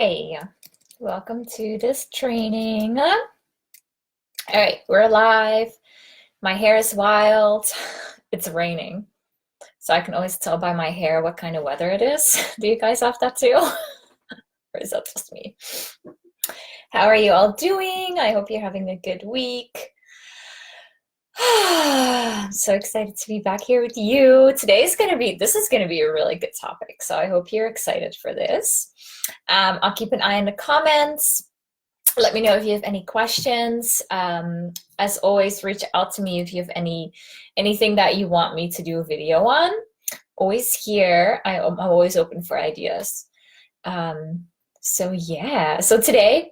Hey, welcome to this training. All right, we're live. My hair is wild. It's raining, so I can always tell by my hair what kind of weather it is. Do you guys have that too? Or is that just me? How are you all doing? I hope you're having a good week. I'm so excited to be back here with you. This is gonna be a really good topic, so I hope you're excited for this. I'll keep an eye on the comments. Let me know if you have any questions. As always, reach out to me if you have anything that you want me to do a video on. Always here. I'm always open for ideas. So yeah. So today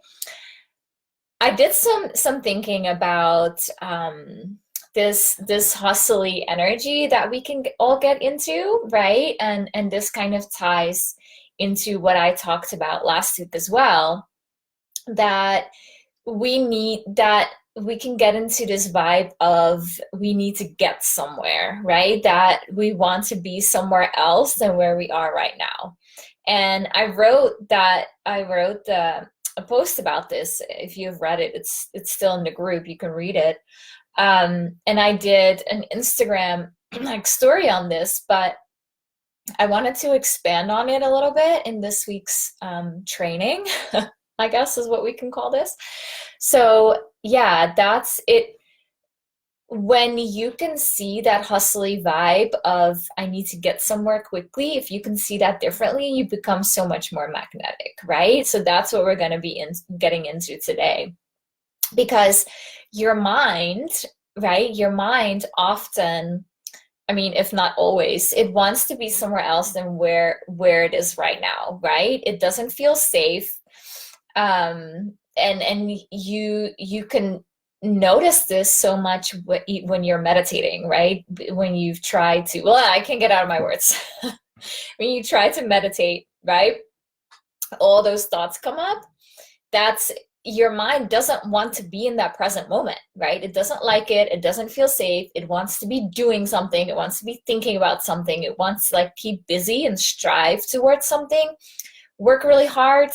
I did some thinking about this hustly energy that we can all get into, right? And this kind of ties into what I talked about last week as well, that we can get into this vibe of we need to get somewhere, right? That we want to be somewhere else than where we are right now. And I wrote a post about this. If you've read it, it's still in the group. You can read it. And I did an Instagram like story on this, but I wanted to expand on it a little bit in this week's training, I guess is what we can call this. So yeah, that's it. When you can see that hustly vibe of I need to get somewhere quickly, if you can see that differently, you become so much more magnetic, right? So that's what we're going to be getting into today. Because your mind, right? Your mind often, I mean, if not always, it wants to be somewhere else than where it is right now, right? It doesn't feel safe. And you can notice this so much when you're meditating, right? When you've tried to, well, I can't get out of my words. When you try to meditate, right? All those thoughts come up. That's your mind doesn't want to be in that present moment, right? It doesn't like it. It doesn't feel safe. It wants to be doing something. It wants to be thinking about something. It wants to like keep busy and strive towards something, work really hard,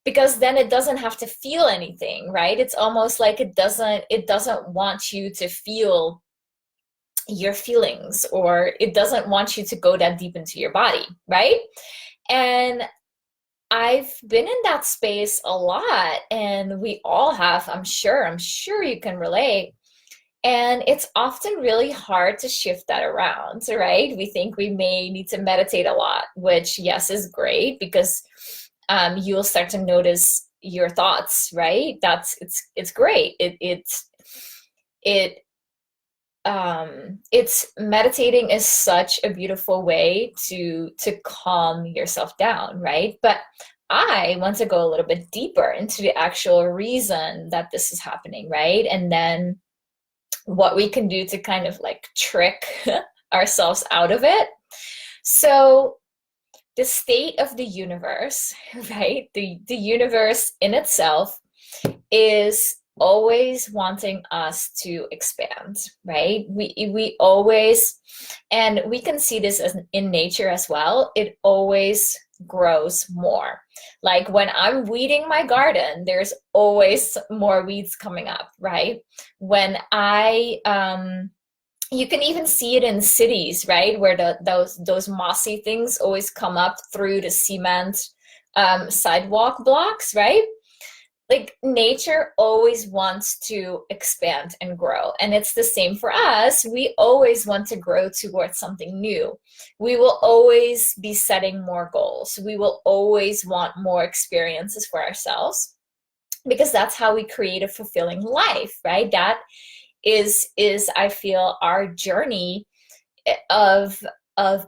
because then it doesn't have to feel anything, right? It's almost like it doesn't want you to feel your feelings, or it doesn't want you to go that deep into your body, right? And I've been in that space a lot, and we all have, I'm sure you can relate. And it's often really hard to shift that around, right? We think we may need to meditate a lot, which yes, is great because you'll start to notice your thoughts, right? It's great. It's meditating is such a beautiful way to calm yourself down, right? But I want to go a little bit deeper into the actual reason that this is happening, right? And then what we can do to kind of like trick ourselves out of it. So the state of the universe, right? The universe in itself is always wanting us to expand, right? We always, and we can see this as in nature as well, it always grows more. Like when I'm weeding my garden, there's always more weeds coming up, right? When you can even see it in cities, right? Where those mossy things always come up through the cement sidewalk blocks, right? Like nature always wants to expand and grow. And it's the same for us. We always want to grow towards something new. We will always be setting more goals. We will always want more experiences for ourselves because that's how we create a fulfilling life, right? That is I feel our journey of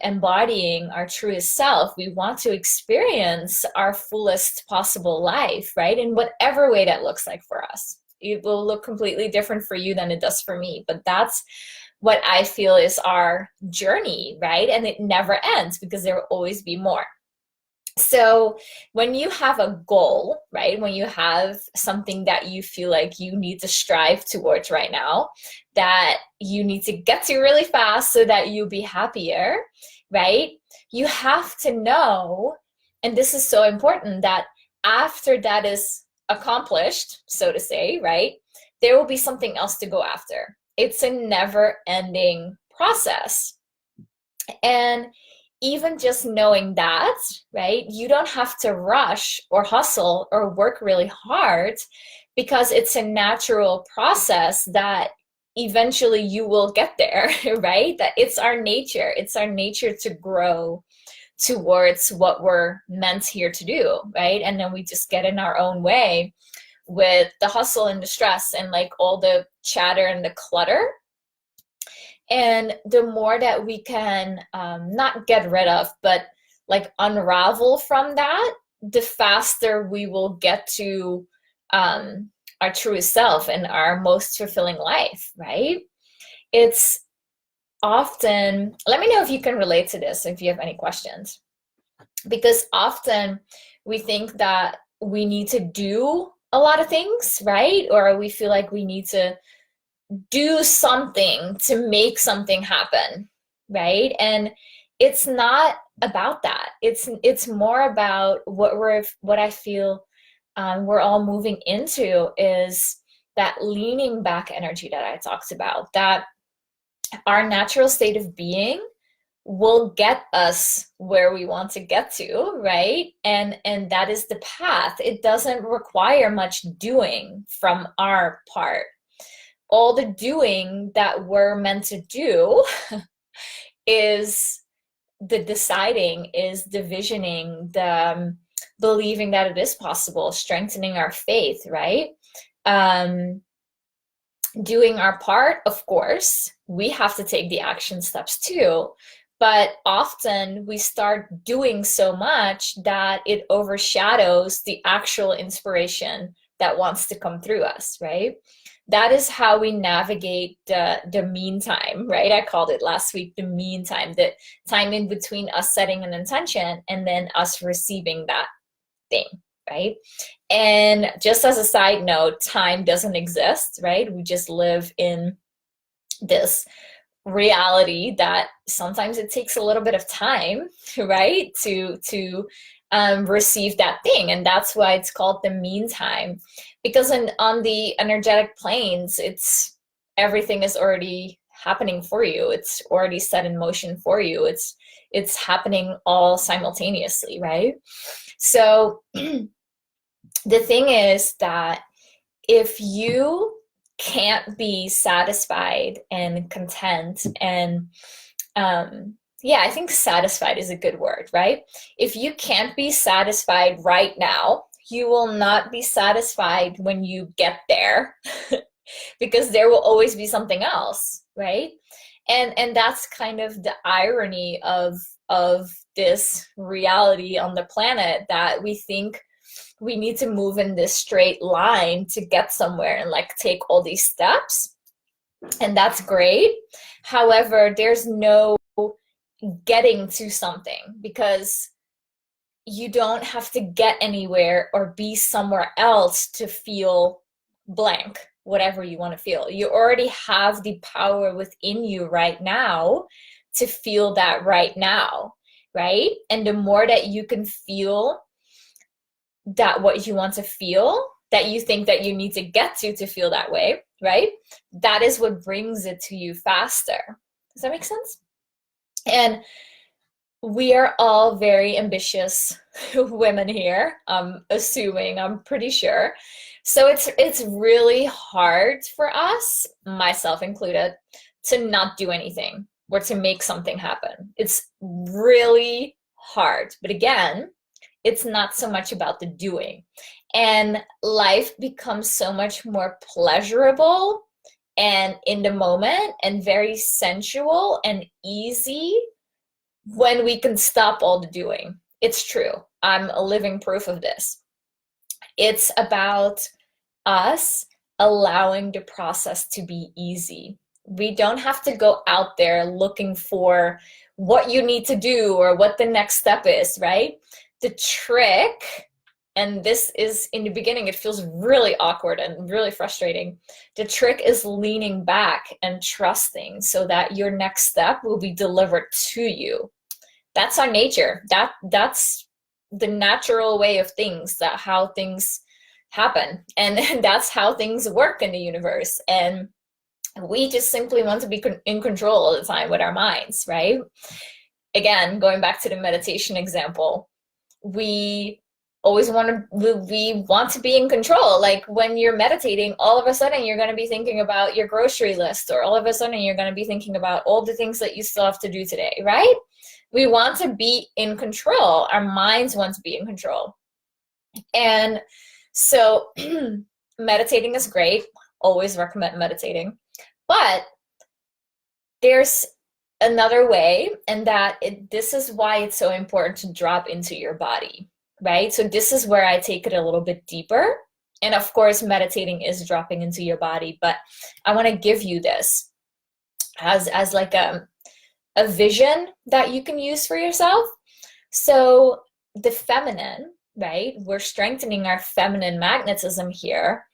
embodying our truest self. We want to experience our fullest possible life, right? In whatever way that looks like for us. It will look completely different for you than it does for me, but that's what I feel is our journey, right? And it never ends because there will always be more. So when you have a goal, right, when you have something that you feel like you need to strive towards right now, that you need to get to really fast so that you'll be happier, right? You have to know, and this is so important, that after that is accomplished, so to say, right, there will be something else to go after. It's a never ending process. And even just knowing that, right, you don't have to rush or hustle or work really hard, because it's a natural process that eventually you will get there, right? That it's our nature. It's our nature to grow towards what we're meant here to do, right? And then we just get in our own way with the hustle and the stress and like all the chatter and the clutter. And the more that we can not get rid of, but like unravel from that, the faster we will get to our truest self and our most fulfilling life, right? It's often, let me know if you can relate to this, if you have any questions, because often we think that we need to do a lot of things, right? Or we feel like we need to do something to make something happen, right? And it's not about that. It's more about what I feel we're all moving into is that leaning back energy that I talked about, that our natural state of being will get us where we want to get to, right? And that is the path. It doesn't require much doing from our part. All the doing that we're meant to do is the deciding, is the visioning, the believing that it is possible, strengthening our faith, right? Doing our part, of course, we have to take the action steps too. But often we start doing so much that it overshadows the actual inspiration that wants to come through us, right? That is how we navigate the meantime, right? I called it last week the meantime, the time in between us setting an intention and then us receiving that thing, right? And just as a side note, time doesn't exist, right? We just live in this reality that sometimes it takes a little bit of time, right, to receive that thing. And that's why it's called the meantime, because on the energetic planes, it's everything is already happening for you. It's already set in motion for you. It's happening all simultaneously, right? So the thing is that if you can't be satisfied and content and yeah, I think satisfied is a good word, right? If you can't be satisfied right now, you will not be satisfied when you get there because there will always be something else, right? And that's kind of the irony of this reality on the planet, that we think we need to move in this straight line to get somewhere and like take all these steps. And that's great. However, there's no getting to something, because you don't have to get anywhere or be somewhere else to feel blank, whatever you want to feel. You already have the power within you right now to feel that right now, right? And the more that you can feel that what you want to feel, that you think that you need to get to feel that way, right? That is what brings it to you faster. Does that make sense? And we are all very ambitious women here, I'm assuming, I'm pretty sure. So it's really hard for us, myself included, to not do anything or to make something happen. It's really hard. But again, it's not so much about the doing. And life becomes so much more pleasurable and in the moment and very sensual and easy when we can stop all the doing. It's true. I'm a living proof of this. It's about us allowing the process to be easy. We don't have to go out there looking for what you need to do or what the next step is, right? The trick, and this is in the beginning, it feels really awkward and really frustrating. The trick is leaning back and trusting so that your next step will be delivered to you. That's our nature. That's the natural way of things, that how things happen, and that's how things work in the universe. And we just simply want to be in control all the time with our minds, right? Again, going back to the meditation example, we always we want to be in control. Like when you're meditating, all of a sudden you're going to be thinking about your grocery list, or all of a sudden you're going to be thinking about all the things that you still have to do today, right? We want to be in control. Our minds want to be in control. And so meditating is great. Always recommend meditating. But there's another way, and this is why it's so important to drop into your body, right? So this is where I take it a little bit deeper. And of course, meditating is dropping into your body, but I want to give you this as like a vision that you can use for yourself. So the feminine, right? We're strengthening our feminine magnetism here.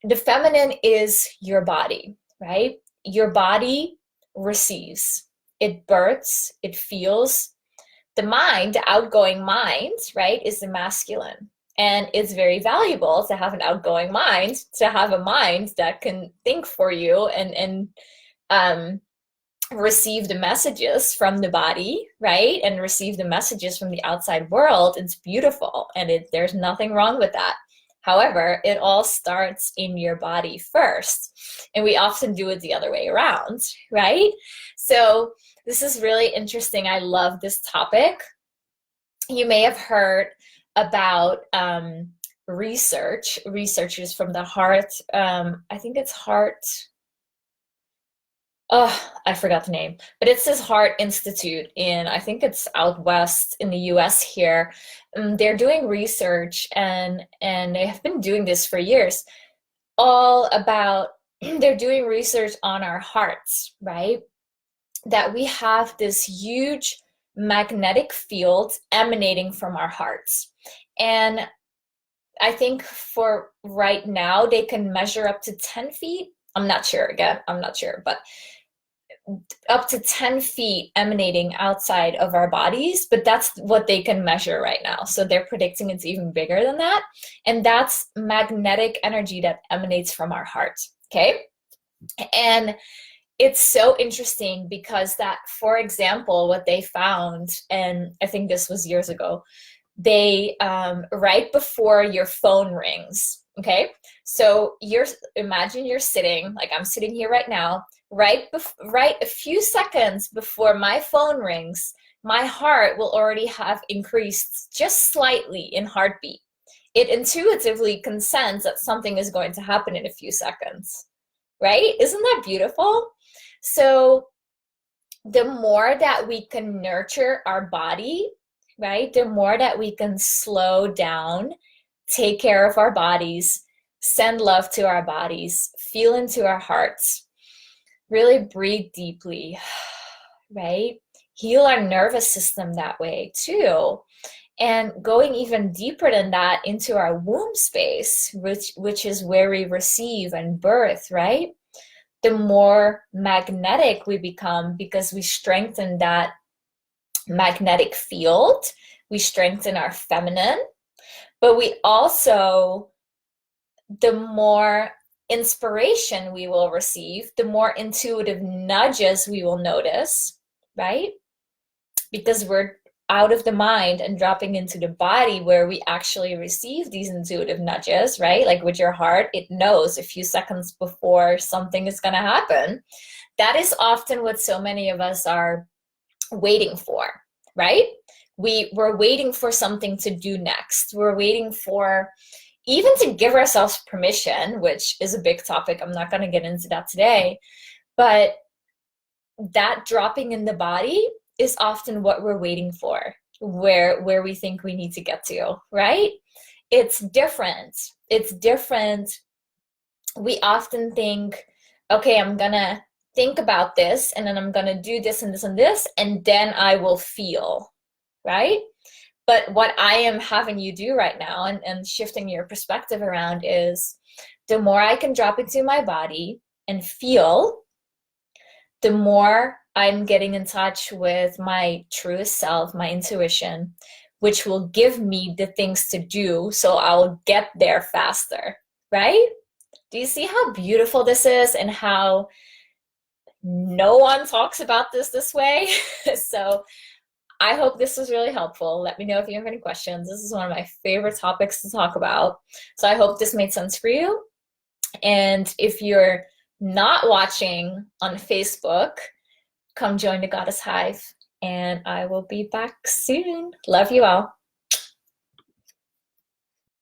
The feminine is your body, right? Your body receives, it births, it feels. The mind, the outgoing mind, right, is the masculine. And it's very valuable to have an outgoing mind, to have a mind that can think for you and receive the messages from the body, right? And receive the messages from the outside world. It's beautiful, and there's nothing wrong with that. However, it all starts in your body first, and we often do it the other way around, right? So this is really interesting. I love this topic. You may have heard about researchers from the heart. I think it's heart. Oh, I forgot the name, but it's this Heart Institute I think it's out west in the US here. They're doing research, and they have been doing this for years, all about, they're doing research on our hearts, right? That we have this huge magnetic field emanating from our hearts. And I think for right now, they can measure up to 10 feet. I'm not sure, but up to 10 feet emanating outside of our bodies, but that's what they can measure right now. So they're predicting it's even bigger than that. And that's magnetic energy that emanates from our heart, okay? And it's so interesting because that, for example, what they found, and I think this was years ago, they, right before your phone rings, okay? So imagine you're sitting, like I'm sitting here right now, right a few seconds before my phone rings, my heart will already have increased just slightly in heartbeat. It intuitively consents that something is going to happen in a few seconds, right? Isn't that beautiful? So the more that we can nurture our body, right, the more that we can slow down, take care of our bodies, send love to our bodies, feel into our hearts, really breathe deeply, right? Heal our nervous system that way too. And going even deeper than that into our womb space, which is where we receive and birth, right? The more magnetic we become because we strengthen that magnetic field. We strengthen our feminine, but we also, the more inspiration we will receive, the more intuitive nudges we will notice, right? Because we're out of the mind and dropping into the body where we actually receive these intuitive nudges, right? Like with your heart, it knows a few seconds before something is going to happen. That is often what so many of us are waiting for, right? We're waiting for something to do next. We're waiting for even to give ourselves permission, which is a big topic. I'm not going to get into that today, but that dropping in the body is often what we're waiting for, where we think we need to get to, right? It's different. It's different. We often think, okay, I'm going to think about this, and then I'm going to do this and this and this, and then I will feel, right? But what I am having you do right now and shifting your perspective around is the more I can drop into my body and feel, the more I'm getting in touch with my truest self, my intuition, which will give me the things to do so I'll get there faster, right? Do you see how beautiful this is and how no one talks about this way? So I hope this was really helpful. Let me know if you have any questions. This is one of my favorite topics to talk about. So I hope this made sense for you. And if you're not watching on Facebook, come join the Goddess Hive, and I will be back soon. Love you all.